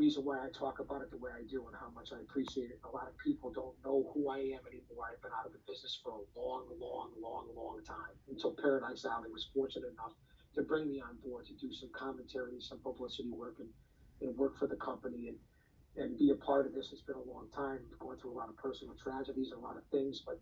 reason why I talk about it the way I do and how much I appreciate it. A lot of people don't know who I am anymore. I've been out of the business for a long, long, long, long time until Paradise Alley was fortunate enough to bring me on board to do some commentary, some publicity work, and work for the company and be a part of this. It's been a long time, going through a lot of personal tragedies and a lot of things, but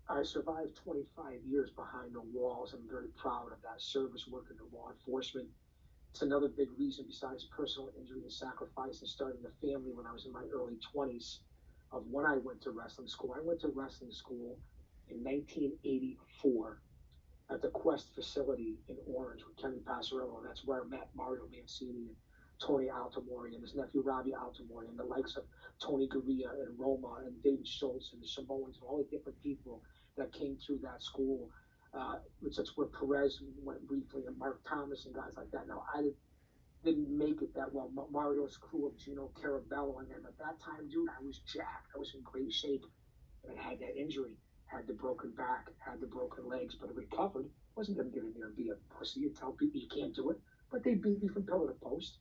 I survived 25 years behind the walls. I'm very proud of that service work in the law enforcement. It's another big reason, besides personal injury and sacrifice and starting a family when I was in my early 20s, of when I went to wrestling school. I went to wrestling school in 1984 at the Quest facility in Orange with Kenny Passarello, and that's where I met Mario Mancini and Tony Altamori and his nephew Robbie Altamori and the likes of Tony Gurria and Roma and David Schultz and the Samoans and all the different people that came through that school. That's where Perez went briefly and Mark Thomas and guys like that. Now, I didn't make it that well. Mario's crew of Gino Carabello and them. At that time, dude, I was jacked. I was in great shape. And I had that injury, had the broken back, had the broken legs, but I recovered. Wasn't going to get in there and be a pussy and tell people you can't do it. But they beat me from pillar to post.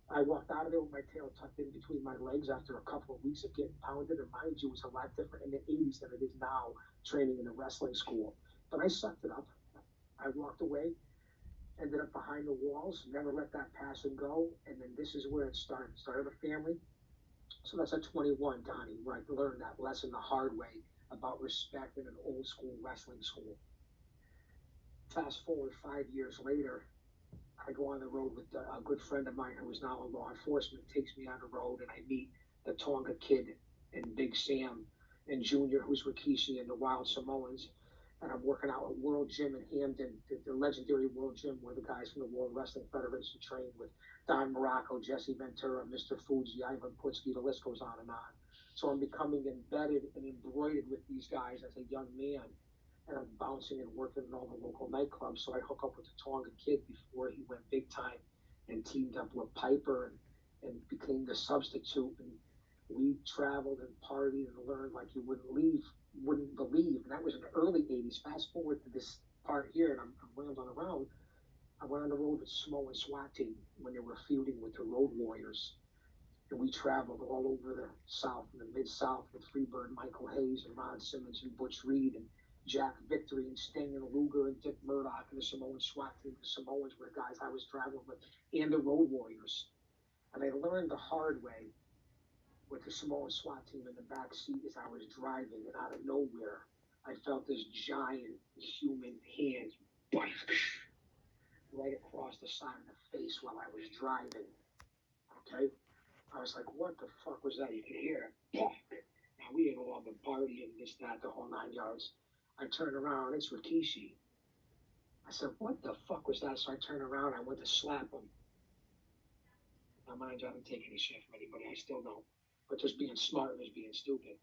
I walked out of there with my tail tucked in between my legs after a couple of weeks of getting pounded. And mind you, it was a lot different in the 80s than it is now, training in a wrestling school. But I sucked it up. I walked away, ended up behind the walls, never let that passion go. And then this is where it started. Started a family. So that's at 21, Donnie, where I learned that lesson the hard way about respect in an old school wrestling school. Fast forward 5 years later, I go on the road with a good friend of mine who is now in law enforcement, takes me on the road, and I meet the Tonga Kid and Big Sam and Junior, who's Rikishi, and the Wild Samoans. And I'm working out at World Gym in Hampton, the legendary World Gym where the guys from the World Wrestling Federation trained with Don Morocco, Jesse Ventura, Mr. Fuji, Ivan Putski, the list goes on. So I'm becoming embedded and embroidered with these guys as a young man. And I'm bouncing and working in all the local nightclubs. So I hook up with the Tonga Kid before he went big time and teamed up with Piper and became the substitute. And we traveled and partied and learned like you wouldn't believe. And that was in the early 80s. Fast forward to this part here, and I'm rambling around. I went on the road with Samoan SWAT team when they were feuding with the Road Warriors. And we traveled all over the South and the Mid-South with Freebird, Michael Hayes, and Ron Simmons, and Butch Reed, and Jack Victory, and Sting, and Luger, and Dick Murdoch, and the Samoan SWAT team. The Samoans were the guys I was traveling with, and the Road Warriors. And I learned the hard way with the Samoan SWAT team in the back seat as I was driving, and out of nowhere, I felt this giant human hand right across the side of the face while I was driving. Okay? I was like, what the fuck was that? You could hear it. Now, we had all the party and this, that, the whole 9 yards. I turned around, it's Rikishi. I said, what the fuck was that? So I turned around, I went to slap him. Now, mind you, I haven't taken any shit from anybody, I still don't. But just being smart was being stupid.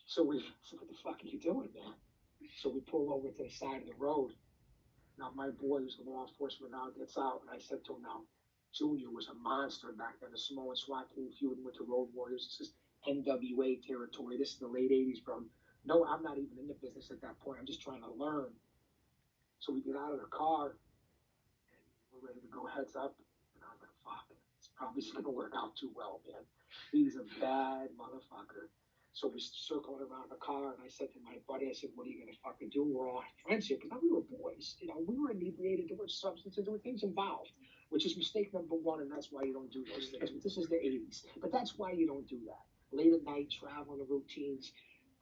So we said, what the fuck are you doing, man? So we pull over to the side of the road. Now, my boy, who's in law enforcement now, gets out, and I said to him, now, Junior was a monster back then, the Samoan SWAT team feuding with the Road Warriors. This is NWA territory. This is the late 80s, bro. No, I'm not even in the business at that point. I'm just trying to learn. So we get out of the car, and we're ready to go heads up. And I was like, fuck, it's probably going to work out too well, man. He's a bad motherfucker. So we circled around the car, and I said to my buddy, I said, what are you going to fucking do? We're all friends here. Because we were boys. You know, we were inebriated. There were substances. There were things involved, which is mistake number one, and that's why you don't do those things. But this is the 80s. But that's why you don't do that. Late at night, traveling the routines,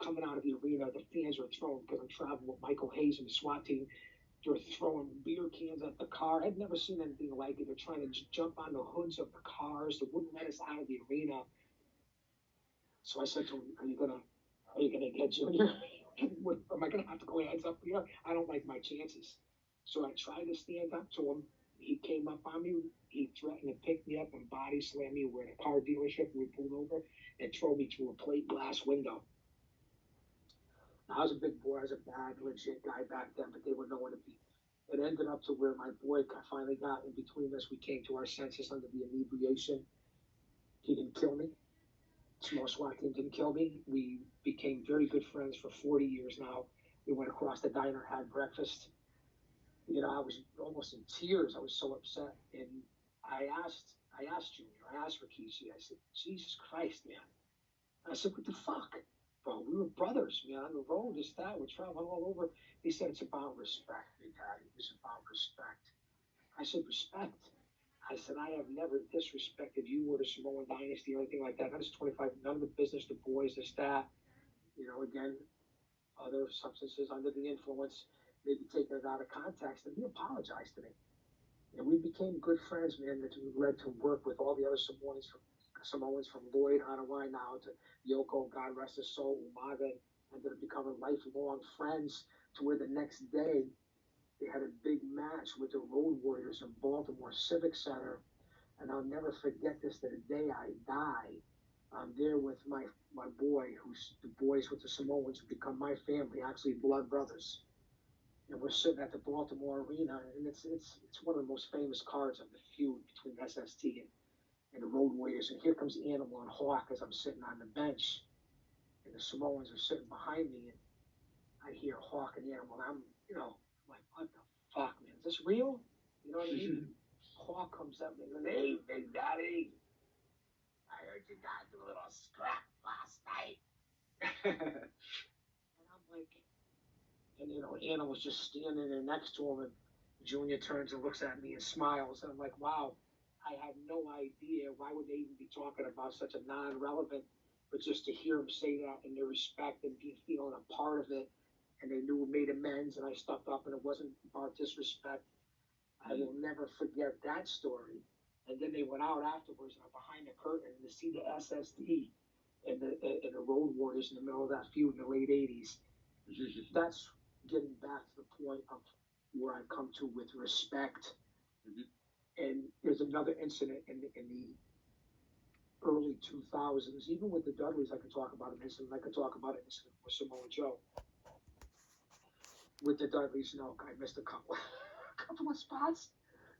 coming out of the arena, the fans are throwing, because I'm traveling with Michael Hayes and the SWAT team, they're throwing beer cans at the car. I've never seen anything like it. They're trying to jump on the hoods of the cars. They wouldn't let us out of the arena. So I said to him, are you gonna get Junior? Am I gonna have to go heads up here? I don't like my chances. So I tried to stand up to him. He came up on me. He threatened to pick me up and body slam me. We're in a car dealership. We pulled over and throw me through a plate glass window. Now, I was a big boy. I was a bad, legit guy back then, but they were nowhere to be. It ended up to where my boy finally got in between us. We came to our senses under the inebriation. He didn't kill me. Small SWAT team didn't kill me. We became very good friends for 40 years now. We went across the diner, had breakfast. You know, I was almost in tears. I was so upset. And I asked Junior, I asked Rikishi, I said, Jesus Christ, man. And I said, what the fuck? Bro, we were brothers, man, on the road, this, that, we're traveling all over. He said, it's about respect, big daddy. It's about respect. I said, respect. I said, I have never disrespected you or the Samoan dynasty or anything like that. That is 25, none of the business, the boys, this, that. Again, other substances under the influence, maybe taking it out of context. And he apologized to me. And we became good friends, man, that led to work with all the other Samoans from Lloyd on a line now to Yoko, God rest his soul, Umaga, ended up becoming lifelong friends to where the next day they had a big match with the Road Warriors in Baltimore Civic Center. And I'll never forget this to the day I die. I'm there with my boy, who's the boys with the Samoans who become my family, actually blood brothers. And we're sitting at the Baltimore Arena, and it's one of the most famous cards of the feud between SST and the Road Warriors. And here comes Animal and Hawk as I'm sitting on the bench, and the Samoans are sitting behind me, and I hear Hawk and Animal, and I'm like, what the fuck, man? Is this real? You know what I mean? Hawk comes up and goes, hey, Big Daddy, I heard you guys do a little scrap last night. And I'm like, and Animal's just standing there next to him, and Junior turns and looks at me and smiles, and I'm like, wow, I had no idea. Why would they even be talking about such a non-relevant? But just to hear him say that and their respect and be feeling a part of it, and they knew we made amends, and I stepped up, and it wasn't about disrespect. I will never forget that story. And then they went out afterwards, and I'm behind the curtain to see the SSD and the Road Warriors in the middle of that feud in the late '80s. That's getting back to the point of where I come to with respect. And there's another incident in the early 2000s, even with the Dudleys. I could talk about an incident. I could talk about an incident with Samoa Joe. With the Dudleys, I missed a couple of spots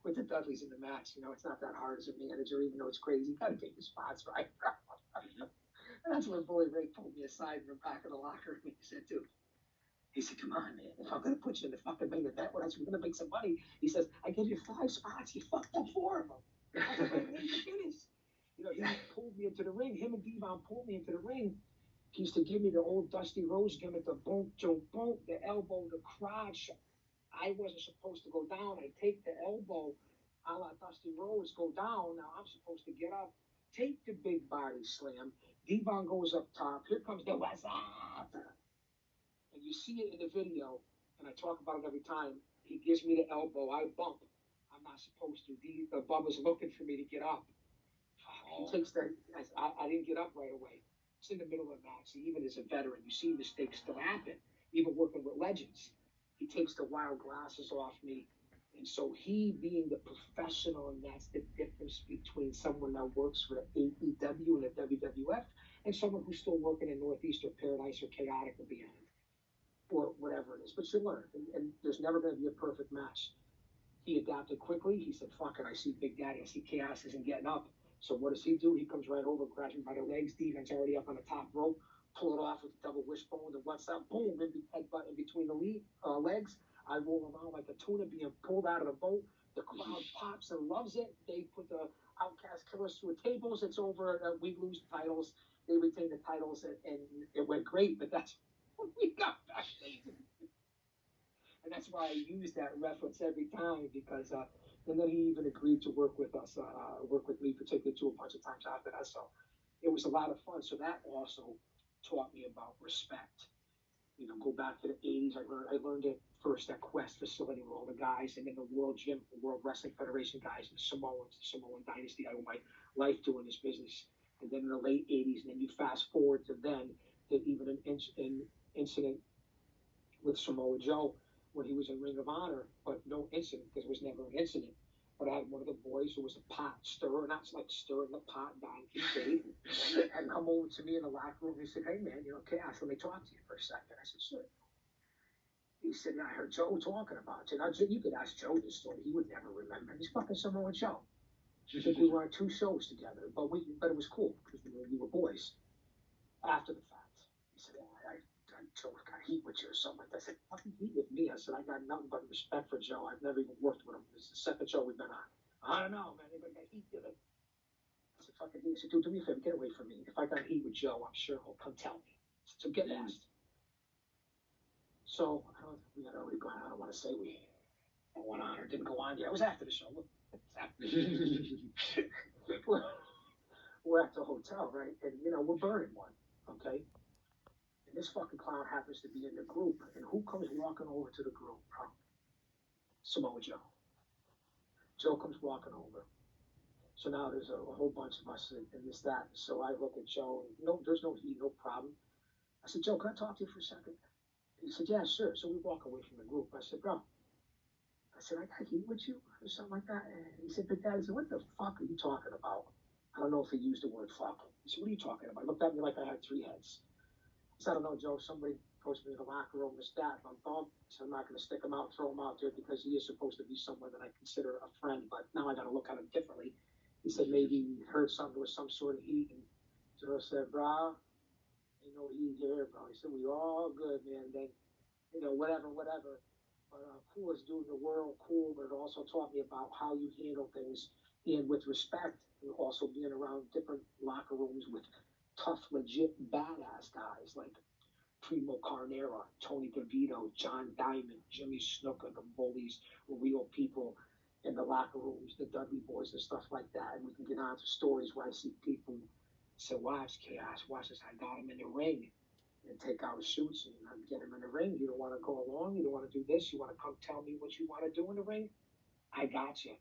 with the Dudleys in the match. It's not that hard as a manager, even though it's crazy. You got to get your spots right. And that's when Bully Ray pulled me aside in the back of the locker room. He said, come on, man. If I'm going to put you in the fucking main event, we're going to make some money. He says, I gave you 5 spots. You fucked up 4 of them. I was ready to finish. He pulled me into the ring. Him and Devon pulled me into the ring. He used to give me the old Dusty Rose gimmick, the boom, boom, boom, the elbow, the crotch. I wasn't supposed to go down. I take the elbow, a la Dusty Rose, go down. Now I'm supposed to get up, take the big body slam. Devon goes up top. Here comes the West. And you see it in the video, and I talk about it every time. He gives me the elbow. I bump. I'm not supposed to. Bubba's looking for me to get up. He takes the. I didn't get up right away. It's in the middle of the match. Even as a veteran, you see mistakes still happen. Even working with legends, he takes the wild glasses off me. And so he, being the professional, and that's the difference between someone that works for the AEW and the WWF and someone who's still working in Northeast or Paradise or Chaotic or beyond, or whatever it is. But you learn, and there's never going to be a perfect match. He adapted quickly. He said, fuck it, I see Big Daddy. I see Chaos isn't getting up. So what does he do? He comes right over, grabs me by the legs. Devon's already up on the top rope. Pull it off with the double wishbone. And what's up? Boom, headbutt in between the legs. I roll around like a tuna being pulled out of the boat. The crowd pops and loves it. They put the Outcast Killers through tables. It's over. We lose the titles. They retain the titles, and it went great. But that's when we got backstage. And that's why I use that reference every time, because and then he even agreed to work with us, work with me particularly too a bunch of times after that. So it was a lot of fun. So that also taught me about respect. Go back to the '80s. I learned it first at Quest facility with all the guys, and then the World Gym, the World Wrestling Federation guys, and the Samoans, the Samoan Dynasty. I owe my life doing this business. And then in the late '80s, and then you fast forward to then, that even an incident with Samoa Joe when he was in Ring of Honor, but no incident, because it was never an incident. But I had one of the boys who was a pot stirrer, not like stirring the pot, Don Kincaid, and come over to me in the locker room. He said, hey, man, Chaos, let me talk to you for a second. I said, sure. He said, I heard Joe talking about you. Now, you could ask Joe this story. He would never remember. He's fucking Samoa Joe. I think we were on 2 shows together, but it was cool because we were boys. After the fact, he said, Joe got heat with you or something like that. I said, fucking heat with me. I said, I got nothing but respect for Joe. I've never even worked with him. This is the second show we've been on. I don't know, man. Anybody got heat with it? I said, fucking he said, dude, do me a favor, get away from me. If I got heat with Joe, I'm sure he'll come tell me. I said, so get lost. So we had already gone. I don't want to say we went on or didn't go on yet. It was after the show. We're at the hotel, right? And we're burning one, okay? And this fucking clown happens to be in the group. And who comes walking over to the group, bro? Samoa Joe. Joe comes walking over. So now there's a whole bunch of us and this, that. So I look at Joe. No, there's no heat, no problem. I said, Joe, can I talk to you for a second? He said, yeah, sure. So we walk away from the group. I said, bro, I said, I got heat with you or something like that. And he said, but Dad, I said, what the fuck are you talking about? I don't know if he used the word fuck. He said, what are you talking about? He looked at me like I had three heads. I said, I don't know, Joe. Somebody approached me in the locker room, this, that. I'm bummed. So I'm not going to stick him out, throw him out there because he is supposed to be someone that I consider a friend. But now I got to look at him differently. He said, maybe he heard something with some sort of heat. And Joe said, bro, ain't no heat here, bro. He said, we all good, man. Then, whatever. But coolest dude in the world, cool, but it also taught me about how you handle things and with respect, and also being around different locker rooms with tough, legit, badass guys like Primo Carnera, Tony DeVito, John Diamond, Jimmy Snuka, the bullies, real people in the locker rooms, the Dudley boys and stuff like that. And we can get on to stories where I see people say, watch Chaos, watch this, I got him in the ring and take out shoots and get him in the ring. You don't want to go along. You don't want to do this. You want to come tell me what you want to do in the ring? I got you.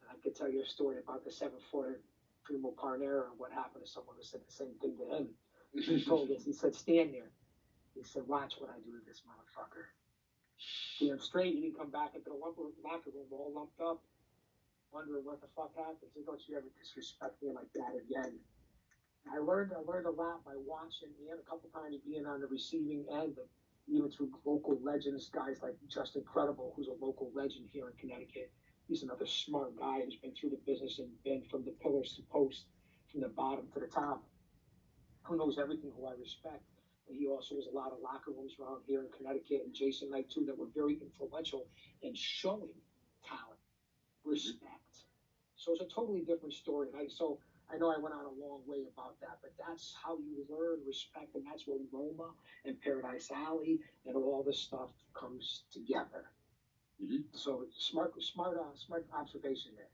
And I could tell you a story about the 7-footer Primo Carnera and what happened to someone who said the same thing to him. He told us, he said, stand there. He said, watch what I do to this motherfucker. Damn straight, he didn't come back into the locker room all lumped up, wondering what the fuck happened. He said, don't you ever disrespect me like that again. I learned a lot by watching and a couple times being on the receiving end, but even through local legends, guys like Justin Credible, who's a local legend here in Connecticut. He's another smart guy who's been through the business and been from the pillars to post, from the bottom to the top. Who knows everything, who I respect. And he also has a lot of locker rooms around here in Connecticut, and Jason Knight too, that were very influential in showing talent, respect. So it's a totally different story. I know I went on a long way about that, but that's how you learn respect, and that's where Roma and Paradise Alley and all this stuff comes together. Mm-hmm. So smart observation there.